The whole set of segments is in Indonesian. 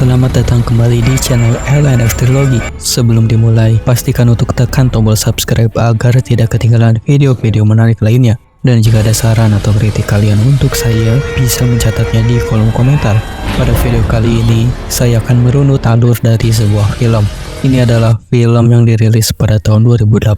Selamat datang kembali di channel LNF Trilogy. Sebelum dimulai, pastikan untuk tekan tombol subscribe agar tidak ketinggalan video-video menarik lainnya. Dan jika ada saran atau kritik kalian untuk saya, bisa mencatatnya di kolom komentar. Pada video kali ini, saya akan merunut alur dari sebuah film. Ini adalah film yang dirilis pada tahun 2018,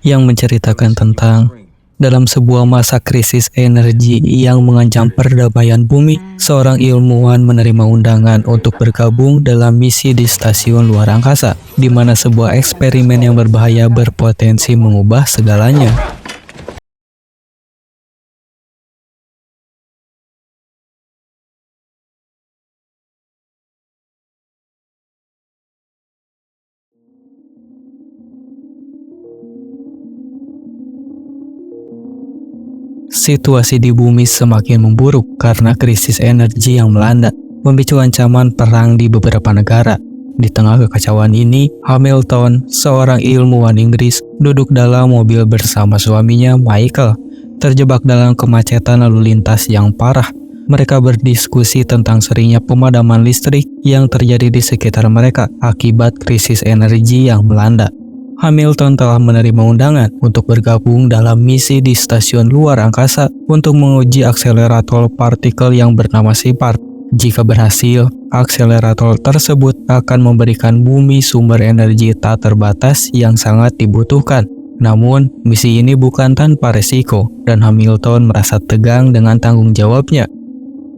yang menceritakan tentang dalam sebuah masa krisis energi yang mengancam perdamaian bumi, seorang ilmuwan menerima undangan untuk bergabung dalam misi di stasiun luar angkasa, di mana sebuah eksperimen yang berbahaya berpotensi mengubah segalanya. Situasi di bumi semakin memburuk karena krisis energi yang melanda, memicu ancaman perang di beberapa negara. Di tengah kekacauan ini, Hamilton, seorang ilmuwan Inggris, duduk dalam mobil bersama suaminya Michael, terjebak dalam kemacetan lalu lintas yang parah. Mereka berdiskusi tentang seringnya pemadaman listrik yang terjadi di sekitar mereka akibat krisis energi yang melanda. Hamilton telah menerima undangan untuk bergabung dalam misi di stasiun luar angkasa untuk menguji akselerator partikel yang bernama SHIPART. Jika berhasil, akselerator tersebut akan memberikan bumi sumber energi tak terbatas yang sangat dibutuhkan. Namun, misi ini bukan tanpa resiko, dan Hamilton merasa tegang dengan tanggung jawabnya.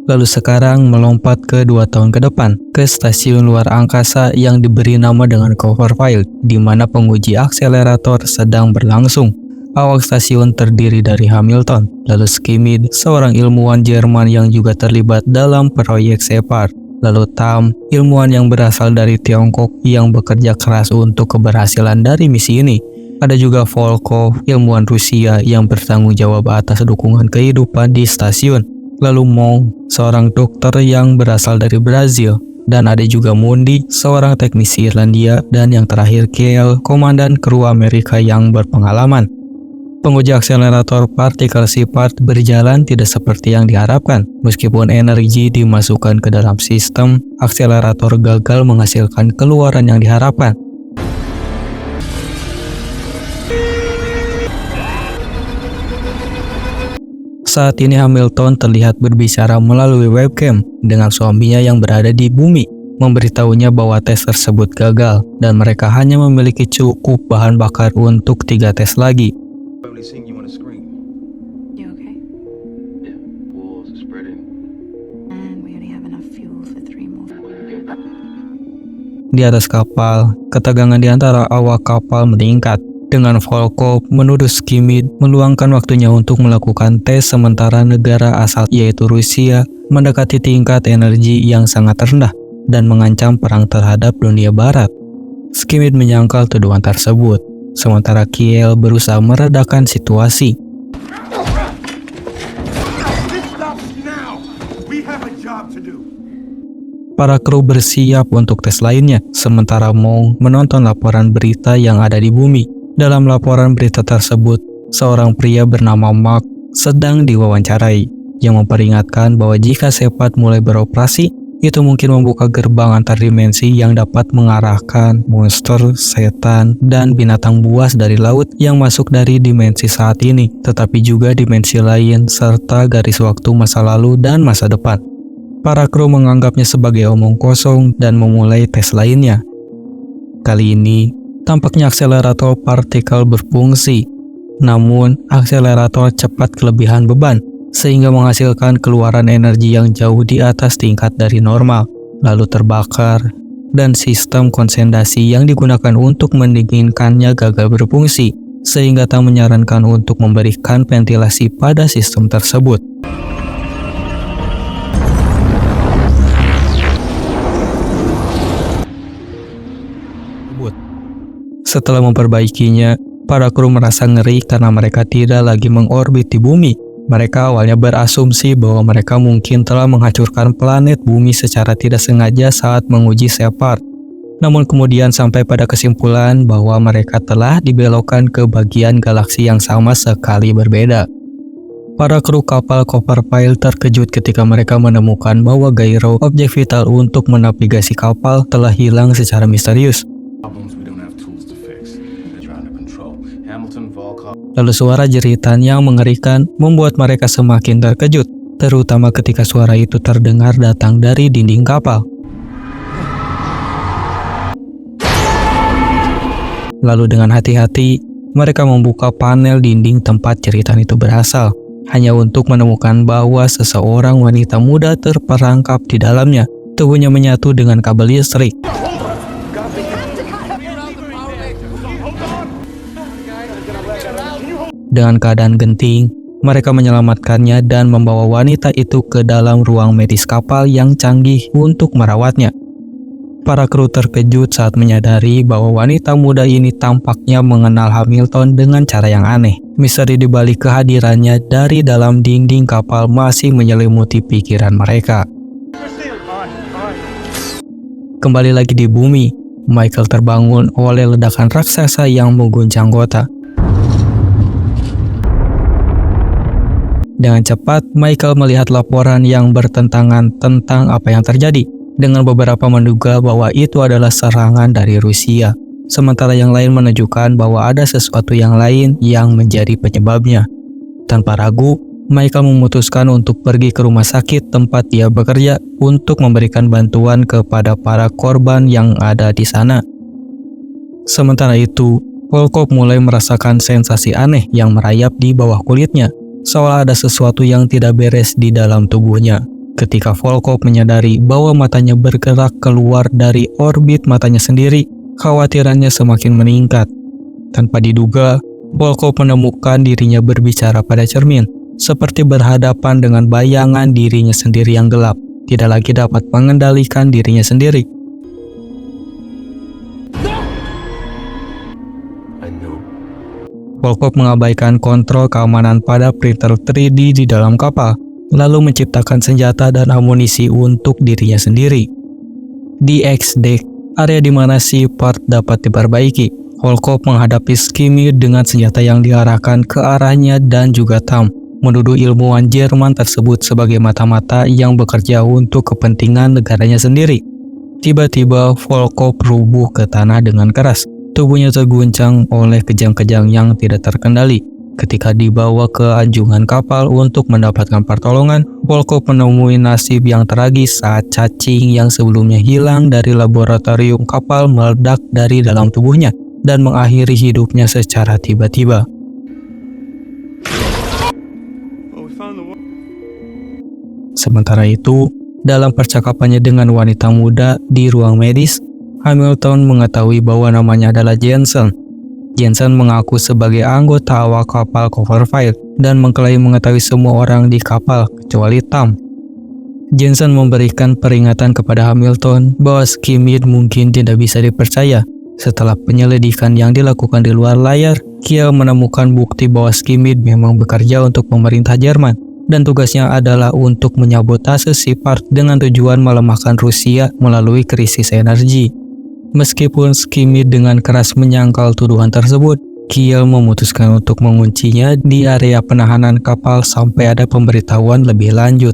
Lalu sekarang melompat ke 2 tahun ke depan, ke stasiun luar angkasa yang diberi nama dengan Copperfield, di mana penguji akselerator sedang berlangsung. Awak stasiun terdiri dari Hamilton, lalu Schmidt, seorang ilmuwan Jerman yang juga terlibat dalam proyek SHIPART, lalu Tam, ilmuwan yang berasal dari Tiongkok yang bekerja keras untuk keberhasilan dari misi ini. Ada juga Volkov, ilmuwan Rusia yang bertanggung jawab atas dukungan kehidupan di stasiun. Lalu Mong, seorang dokter yang berasal dari Brazil, dan ada juga Mundi, seorang teknisi Irlandia, dan yang terakhir Kiel, komandan kru Amerika yang berpengalaman. Penguji akselerator partikel SHIPART berjalan tidak seperti yang diharapkan. Meskipun energi dimasukkan ke dalam sistem, akselerator gagal menghasilkan keluaran yang diharapkan. Saat ini Hamilton terlihat berbicara melalui webcam dengan suaminya yang berada di bumi, memberitahunya bahwa tes tersebut gagal dan mereka hanya memiliki cukup bahan bakar untuk 3 tes lagi. Di atas kapal, ketegangan di antara awak kapal meningkat. Dengan Volkov menuduh Schmidt meluangkan waktunya untuk melakukan tes sementara negara asal yaitu Rusia mendekati tingkat energi yang sangat rendah dan mengancam perang terhadap dunia barat. Schmidt menyangkal tuduhan tersebut, sementara Kiel berusaha meredakan situasi. Para kru bersiap untuk tes lainnya, sementara Mong menonton laporan berita yang ada di bumi. Dalam laporan berita tersebut, seorang pria bernama Mark sedang diwawancarai, yang memperingatkan bahwa jika SHIPART mulai beroperasi, itu mungkin membuka gerbang antar dimensi yang dapat mengarahkan monster, setan, dan binatang buas dari laut yang masuk dari dimensi saat ini, tetapi juga dimensi lain serta garis waktu masa lalu dan masa depan. Para kru menganggapnya sebagai omong kosong dan memulai tes lainnya. Kali ini, tampaknya akselerator partikel berfungsi, namun akselerator cepat kelebihan beban, sehingga menghasilkan keluaran energi yang jauh di atas tingkat dari normal, lalu terbakar, dan sistem kondensasi yang digunakan untuk mendinginkannya gagal berfungsi, sehingga tak menyarankan untuk memberikan ventilasi pada sistem tersebut. Setelah memperbaikinya, para kru merasa ngeri karena mereka tidak lagi mengorbit di bumi. Mereka awalnya berasumsi bahwa mereka mungkin telah menghancurkan planet bumi secara tidak sengaja saat menguji Shepard. Namun kemudian sampai pada kesimpulan bahwa mereka telah dibelokkan ke bagian galaksi yang sama sekali berbeda. Para kru kapal Copperfield terkejut ketika mereka menemukan bahwa gairah objek vital untuk menavigasi kapal telah hilang secara misterius. Lalu suara jeritan yang mengerikan membuat mereka semakin terkejut, terutama ketika suara itu terdengar datang dari dinding kapal. Lalu dengan hati-hati, mereka membuka panel dinding tempat jeritan itu berasal, hanya untuk menemukan bahwa seseorang wanita muda terperangkap di dalamnya. Tubuhnya menyatu dengan kabel listrik. Dengan keadaan genting, mereka menyelamatkannya dan membawa wanita itu ke dalam ruang medis kapal yang canggih untuk merawatnya. Para kru terkejut saat menyadari bahwa wanita muda ini tampaknya mengenal Hamilton dengan cara yang aneh. Misteri di balik kehadirannya dari dalam dinding kapal masih menyelimuti pikiran mereka. Kembali lagi di bumi, Michael terbangun oleh ledakan raksasa yang mengguncang kota. Dengan cepat, Michael melihat laporan yang bertentangan tentang apa yang terjadi, dengan beberapa menduga bahwa itu adalah serangan dari Rusia, sementara yang lain menunjukkan bahwa ada sesuatu yang lain yang menjadi penyebabnya. Tanpa ragu, Michael memutuskan untuk pergi ke rumah sakit tempat dia bekerja untuk memberikan bantuan kepada para korban yang ada di sana. Sementara itu, Volkov mulai merasakan sensasi aneh yang merayap di bawah kulitnya, seolah ada sesuatu yang tidak beres di dalam tubuhnya. Ketika Volkov menyadari bahwa matanya bergerak keluar dari orbit matanya sendiri, khawatirannya semakin meningkat. Tanpa diduga, Volkov menemukan dirinya berbicara pada cermin, seperti berhadapan dengan bayangan dirinya sendiri yang gelap, tidak lagi dapat mengendalikan dirinya sendiri. Volkov mengabaikan kontrol keamanan pada printer 3D di dalam kapal, lalu menciptakan senjata dan amunisi untuk dirinya sendiri. Di X-Deck, area di mana Shepard dapat diperbaiki, Volkov menghadapi Skimir dengan senjata yang diarahkan ke arahnya dan juga Tam, menuduh ilmuwan Jerman tersebut sebagai mata-mata yang bekerja untuk kepentingan negaranya sendiri. Tiba-tiba Volkov rubuh ke tanah dengan keras. Tubuhnya terguncang oleh kejang-kejang yang tidak terkendali. Ketika dibawa ke anjungan kapal untuk mendapatkan pertolongan, Volkov menemui nasib yang tragis saat cacing yang sebelumnya hilang dari laboratorium kapal meledak dari dalam tubuhnya dan mengakhiri hidupnya secara tiba-tiba. Sementara itu, dalam percakapannya dengan wanita muda di ruang medis, Hamilton mengetahui bahwa namanya adalah Jensen. Jensen mengaku sebagai anggota awak kapal Copperfield dan mengklaim mengetahui semua orang di kapal kecuali Tam. Jensen memberikan peringatan kepada Hamilton bahwa Skimir mungkin tidak bisa dipercaya. Setelah penyelidikan yang dilakukan di luar layar, Kiel menemukan bukti bahwa Skimir memang bekerja untuk pemerintah Jerman dan tugasnya adalah untuk menyabotase Shepard dengan tujuan melemahkan Rusia melalui krisis energi. Meskipun Skimir dengan keras menyangkal tuduhan tersebut, Kiel memutuskan untuk menguncinya di area penahanan kapal sampai ada pemberitahuan lebih lanjut.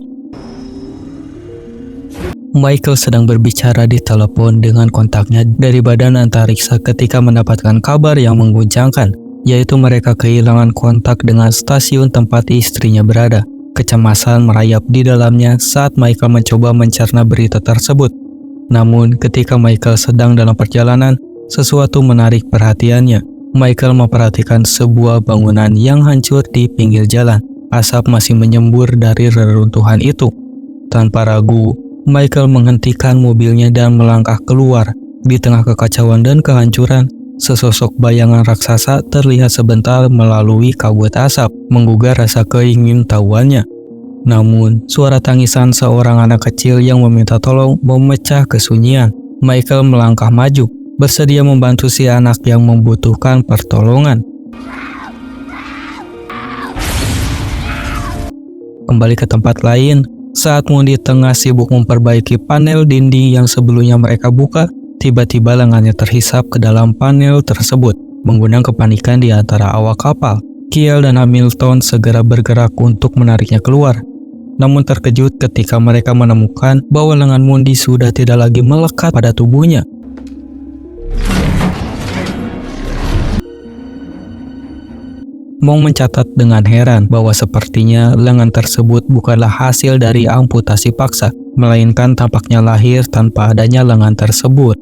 Michael sedang berbicara di telepon dengan kontaknya dari badan antariksa ketika mendapatkan kabar yang mengguncangkan, yaitu mereka kehilangan kontak dengan stasiun tempat istrinya berada. Kecemasan merayap di dalamnya saat Michael mencoba mencerna berita tersebut. Namun, ketika Michael sedang dalam perjalanan, sesuatu menarik perhatiannya. Michael memperhatikan sebuah bangunan yang hancur di pinggir jalan. Asap masih menyembur dari reruntuhan itu. Tanpa ragu, Michael menghentikan mobilnya dan melangkah keluar. Di tengah kekacauan dan kehancuran, sesosok bayangan raksasa terlihat sebentar melalui kabut asap, menggugah rasa keingintahuannya. Namun, suara tangisan seorang anak kecil yang meminta tolong memecah kesunyian. Michael melangkah maju, bersedia membantu si anak yang membutuhkan pertolongan. Kembali ke tempat lain, saat Mondi tengah sibuk memperbaiki panel dinding yang sebelumnya mereka buka, tiba-tiba lengannya terhisap ke dalam panel tersebut. Mengundang kepanikan di antara awak kapal, Kiel dan Hamilton segera bergerak untuk menariknya keluar. Namun terkejut ketika mereka menemukan bahwa lengan Mondi sudah tidak lagi melekat pada tubuhnya. Mong mencatat dengan heran bahwa sepertinya lengan tersebut bukanlah hasil dari amputasi paksa, melainkan tampaknya lahir tanpa adanya lengan tersebut.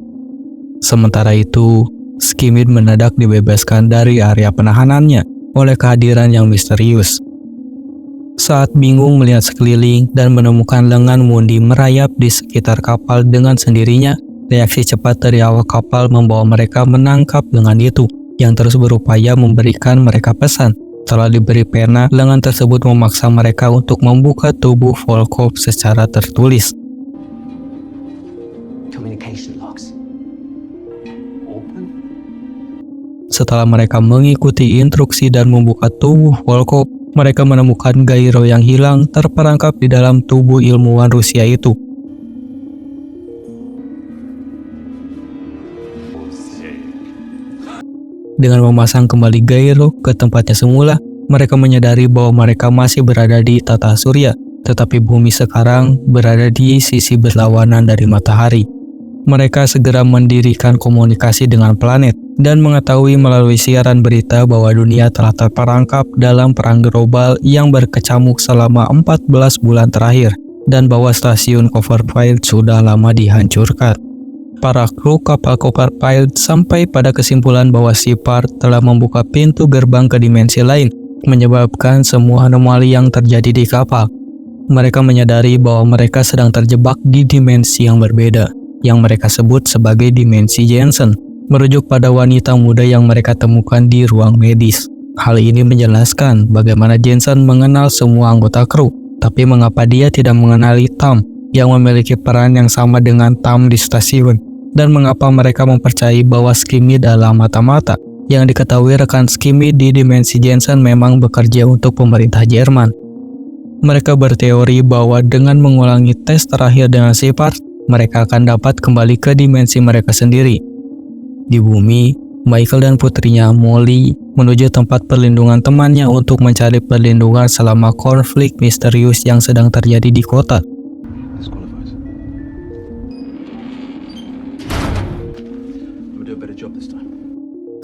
Sementara itu, Skimid mendadak dibebaskan dari area penahanannya oleh kehadiran yang misterius. Saat bingung melihat sekeliling dan menemukan lengan Mondi merayap di sekitar kapal dengan sendirinya, reaksi cepat dari awak kapal membawa mereka menangkap lengan itu, yang terus berupaya memberikan mereka pesan. Setelah diberi pena, lengan tersebut memaksa mereka untuk membuka tubuh Volkov secara tertulis. Setelah mereka mengikuti instruksi dan membuka tubuh Volkov, mereka menemukan Gairo yang hilang terperangkap di dalam tubuh ilmuwan Rusia itu. Dengan memasang kembali Gairo ke tempatnya semula, mereka menyadari bahwa mereka masih berada di tata surya, tetapi bumi sekarang berada di sisi berlawanan dari matahari. Mereka segera mendirikan komunikasi dengan planet dan mengetahui melalui siaran berita bahwa dunia telah terperangkap dalam perang global yang berkecamuk selama 14 bulan terakhir dan bahwa stasiun Copperfield sudah lama dihancurkan. Para kru kapal Copperfield sampai pada kesimpulan bahwa Shepard telah membuka pintu gerbang ke dimensi lain, menyebabkan semua anomali yang terjadi di kapal. Mereka menyadari bahwa mereka sedang terjebak di dimensi yang berbeda, yang mereka sebut sebagai dimensi Jensen, merujuk pada wanita muda yang mereka temukan di ruang medis. Hal ini menjelaskan bagaimana Jensen mengenal semua anggota kru, tapi mengapa dia tidak mengenali Tam, yang memiliki peran yang sama dengan Tam di stasiun. Dan mengapa mereka mempercayai bahwa Skimid adalah mata-mata yang diketahui rekan Skimid di dimensi Jensen memang bekerja untuk pemerintah Jerman. Mereka berteori bahwa dengan mengulangi tes terakhir dengan Shepard, mereka akan dapat kembali ke dimensi mereka sendiri. Di bumi, Michael dan putrinya Molly menuju tempat perlindungan temannya untuk mencari perlindungan selama konflik misterius yang sedang terjadi di kota.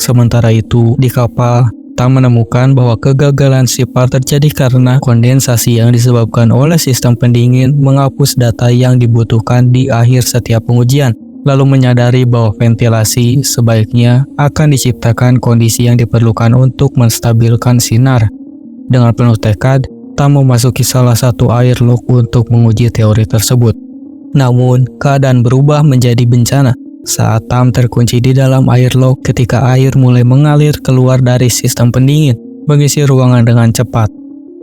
Sementara itu, di kapal, Tam menemukan bahwa kegagalan Shepard terjadi karena kondensasi yang disebabkan oleh sistem pendingin menghapus data yang dibutuhkan di akhir setiap pengujian, lalu menyadari bahwa ventilasi sebaiknya akan diciptakan kondisi yang diperlukan untuk menstabilkan sinar. Dengan penuh tekad, Tam memasuki salah satu airlock untuk menguji teori tersebut. Namun, keadaan berubah menjadi bencana saat Tam terkunci di dalam airlock ketika air mulai mengalir keluar dari sistem pendingin, mengisi ruangan dengan cepat.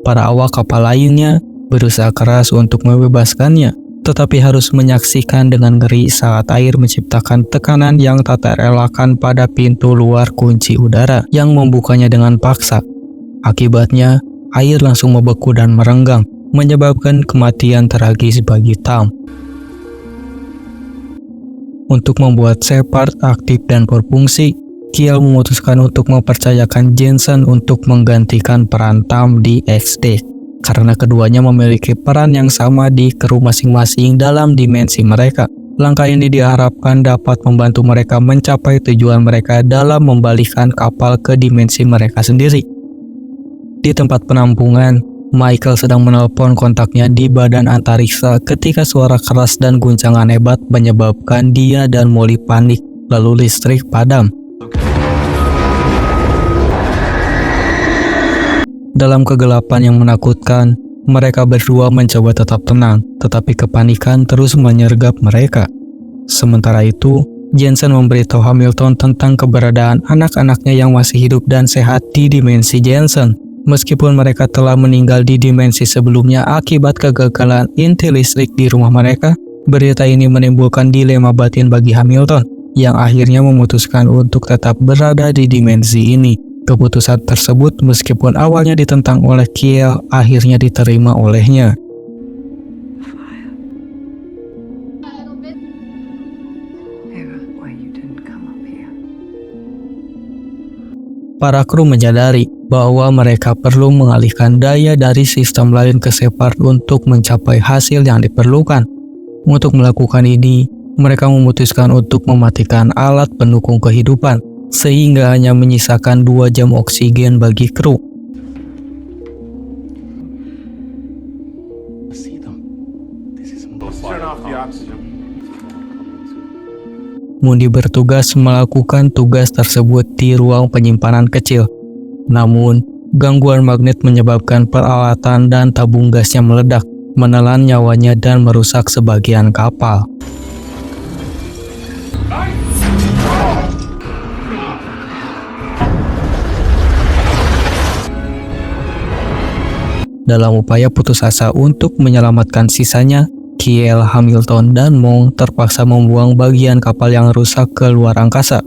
Para awak kapal lainnya berusaha keras untuk membebaskannya, tetapi harus menyaksikan dengan ngeri saat air menciptakan tekanan yang tak terelakkan pada pintu luar kunci udara yang membukanya dengan paksa. Akibatnya, air langsung membeku dan merenggang, menyebabkan kematian tragis bagi Tam. Untuk membuat Shepard aktif dan berfungsi, Kiel memutuskan untuk mempercayakan Jensen untuk menggantikan peran Tam di XD, karena keduanya memiliki peran yang sama di kru masing-masing dalam dimensi mereka. Langkah ini diharapkan dapat membantu mereka mencapai tujuan mereka dalam membalikkan kapal ke dimensi mereka sendiri. Di tempat penampungan, Michael sedang menelpon kontaknya di badan antariksa ketika suara keras dan guncangan hebat menyebabkan dia dan Molly panik, lalu listrik padam. Dalam kegelapan yang menakutkan, mereka berdua mencoba tetap tenang, tetapi kepanikan terus menyergap mereka. Sementara itu, Jensen memberitahu Hamilton tentang keberadaan anak-anaknya yang masih hidup dan sehat di dimensi Jensen. Meskipun mereka telah meninggal di dimensi sebelumnya akibat kegagalan inti listrik di rumah mereka, berita ini menimbulkan dilema batin bagi Hamilton, yang akhirnya memutuskan untuk tetap berada di dimensi ini. Keputusan tersebut meskipun awalnya ditentang oleh Kiel, akhirnya diterima olehnya. Para kru menyadari bahwa mereka perlu mengalihkan daya dari sistem lain ke Shepard untuk mencapai hasil yang diperlukan. Untuk melakukan ini, mereka memutuskan untuk mematikan alat pendukung kehidupan, sehingga hanya menyisakan 2 jam oksigen bagi kru. Mundi bertugas melakukan tugas tersebut di ruang penyimpanan kecil. Namun, gangguan magnet menyebabkan peralatan dan tabung gasnya meledak, menelan nyawanya dan merusak sebagian kapal. Dalam upaya putus asa untuk menyelamatkan sisanya, Kiel, Hamilton, dan Monk terpaksa membuang bagian kapal yang rusak ke luar angkasa.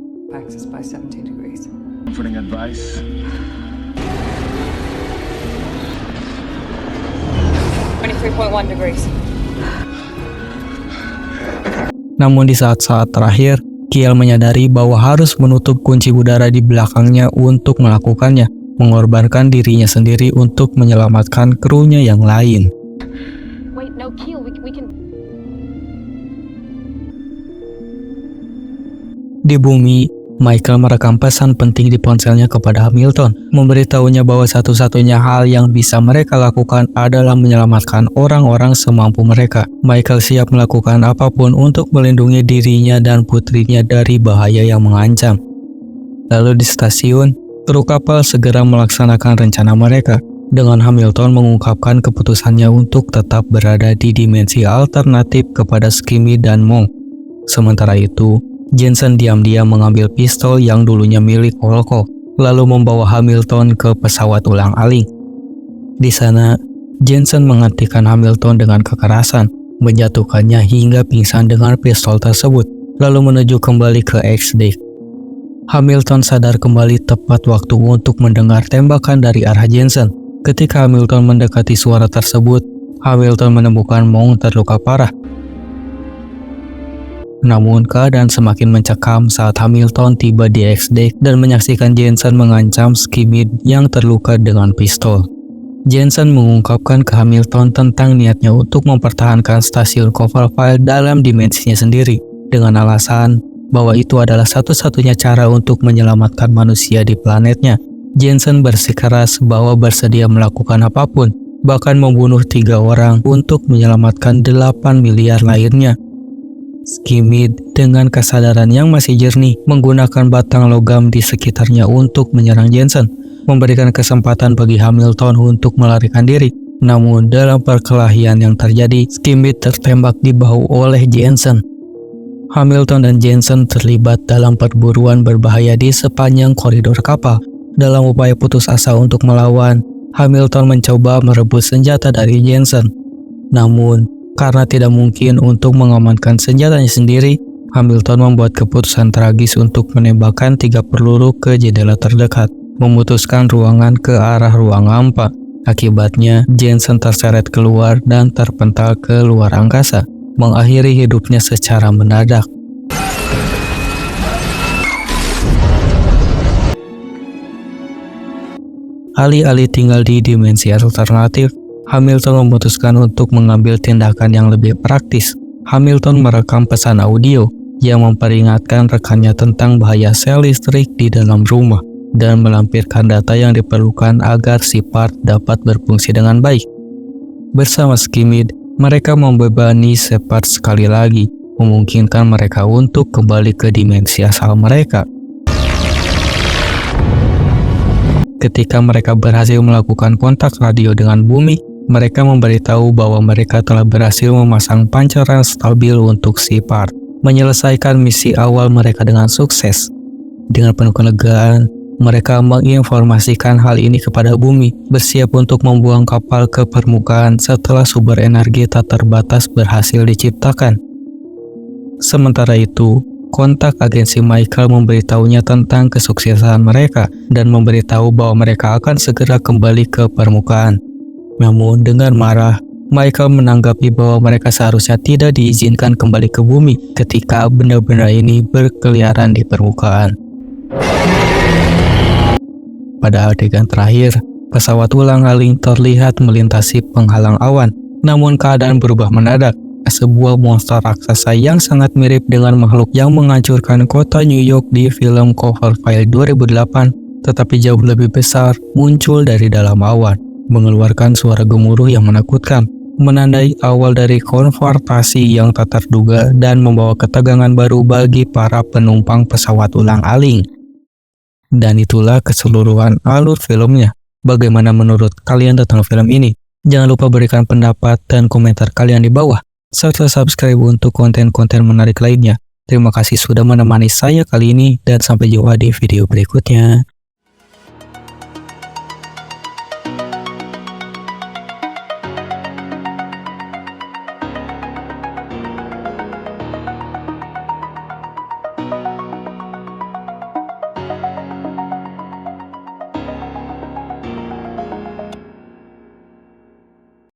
Namun di saat-saat terakhir, Kiel menyadari bahwa harus menutup kunci udara di belakangnya untuk melakukannya, mengorbankan dirinya sendiri untuk menyelamatkan krunya yang lain. Di bumi, Michael merekam pesan penting di ponselnya kepada Hamilton, memberitahunya bahwa satu-satunya hal yang bisa mereka lakukan adalah menyelamatkan orang-orang semampu mereka. Michael siap melakukan apapun untuk melindungi dirinya dan putrinya dari bahaya yang mengancam. Lalu di stasiun, kru kapal segera melaksanakan rencana mereka, dengan Hamilton mengungkapkan keputusannya untuk tetap berada di dimensi alternatif kepada Skimmy dan Monk. Sementara itu, Jensen diam-diam mengambil pistol yang dulunya milik Volkov, lalu membawa Hamilton ke pesawat ulang-alik. Di sana, Jensen menghentikan Hamilton dengan kekerasan, menjatuhkannya hingga pingsan dengan pistol tersebut, lalu menuju kembali ke X-Deck. Hamilton sadar kembali tepat waktu untuk mendengar tembakan dari arah Jensen. Ketika Hamilton mendekati suara tersebut, Hamilton menemukan Monk terluka parah. Namun keadaan semakin mencekam saat Hamilton tiba di X-Deck dan menyaksikan Jensen mengancam Skimmy yang terluka dengan pistol. Jensen mengungkapkan ke Hamilton tentang niatnya untuk mempertahankan stasiun Kovalville dalam dimensinya sendiri, dengan alasan bahwa itu adalah satu-satunya cara untuk menyelamatkan manusia di planetnya. Jensen bersikeras bahwa bersedia melakukan apapun, bahkan membunuh 3 orang untuk menyelamatkan 8 miliar lainnya. Skimmy dengan kesadaran yang masih jernih menggunakan batang logam di sekitarnya untuk menyerang Jensen, memberikan kesempatan bagi Hamilton untuk melarikan diri. Namun dalam perkelahian yang terjadi, Skimmy tertembak di bahu oleh Jensen. Hamilton dan Jensen terlibat dalam perburuan berbahaya di sepanjang koridor kapal. Dalam upaya putus asa untuk melawan, Hamilton mencoba merebut senjata dari Jensen. Namun, karena tidak mungkin untuk mengamankan senjatanya sendiri, Hamilton membuat keputusan tragis untuk menembakkan 3 peluru ke jendela terdekat, memutuskan ruangan ke arah ruang hampa. Akibatnya, Jensen terseret keluar dan terpental ke luar angkasa, mengakhiri hidupnya secara mendadak. Alih-alih tinggal di dimensi alternatif, Hamilton memutuskan untuk mengambil tindakan yang lebih praktis. Hamilton merekam pesan audio yang memperingatkan rekannya tentang bahaya sel listrik di dalam rumah dan melampirkan data yang diperlukan agar Shepard dapat berfungsi dengan baik. Bersama Skimmy, mereka membebani Shepard sekali lagi, memungkinkan mereka untuk kembali ke dimensi asal mereka. Ketika mereka berhasil melakukan kontak radio dengan bumi, mereka memberitahu bahwa mereka telah berhasil memasang pancaran stabil untuk Shepard, menyelesaikan misi awal mereka dengan sukses. Dengan penuh kelegaan, mereka menginformasikan hal ini kepada bumi, bersiap untuk membuang kapal ke permukaan setelah sumber energi tak terbatas berhasil diciptakan. Sementara itu, kontak agensi Michael memberitahunya tentang kesuksesan mereka dan memberitahu bahwa mereka akan segera kembali ke permukaan. Namun dengan marah, Michael menanggapi bahwa mereka seharusnya tidak diizinkan kembali ke bumi ketika benda-benda ini berkeliaran di permukaan. Pada adegan terakhir, pesawat ulang-alik terlihat melintasi penghalang awan, namun keadaan berubah mendadak. Sebuah monster raksasa yang sangat mirip dengan makhluk yang menghancurkan kota New York di film Cloverfield 2008, tetapi jauh lebih besar, muncul dari dalam awan, mengeluarkan suara gemuruh yang menakutkan, menandai awal dari konfrontasi yang tak terduga dan membawa ketegangan baru bagi para penumpang pesawat ulang-alik. Dan itulah keseluruhan alur filmnya. Bagaimana menurut kalian tentang film ini? Jangan lupa berikan pendapat dan komentar kalian di bawah, serta subscribe untuk konten-konten menarik lainnya. Terima kasih sudah menemani saya kali ini dan sampai jumpa di video berikutnya.